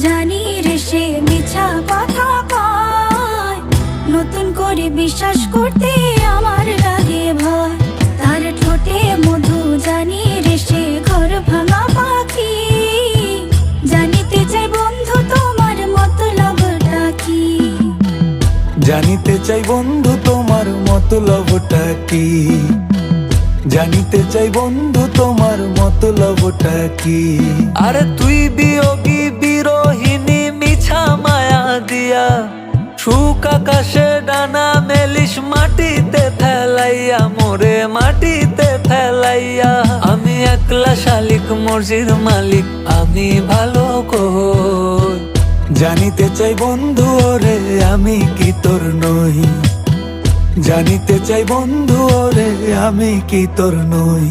জানি রে সে মিছা কথা কয়, নতুন করে বিশ্বাস করতে আমার লাগে ভয়। তার ঠোঁটে মধু জানি রে সে ঘর ভাঙা পাখি, জানিতে চাই বন্ধু তোমার মতলবটা কি। জানিতে চাই বন্ধু তোমার মতলবটা কি, জানিতে চাই বন্ধু তোমার মতলবটা কি। আরে তুই বিয়োগী বিরোহিনী মিছা মায়া দিয়া, সুখ আকাশে ডানা মেলিস মাটিতে ফেলাইয়া, মোরে মাটিতে ফেলাইয়া। আমি একলা শালিক মর্জির মালিক, আমি ভালো কই। জানিতে চাই বন্ধু ওরে আমি কি তোর নই, জানিতে চাই বন্ধু ওরে আমি কি তোর নই।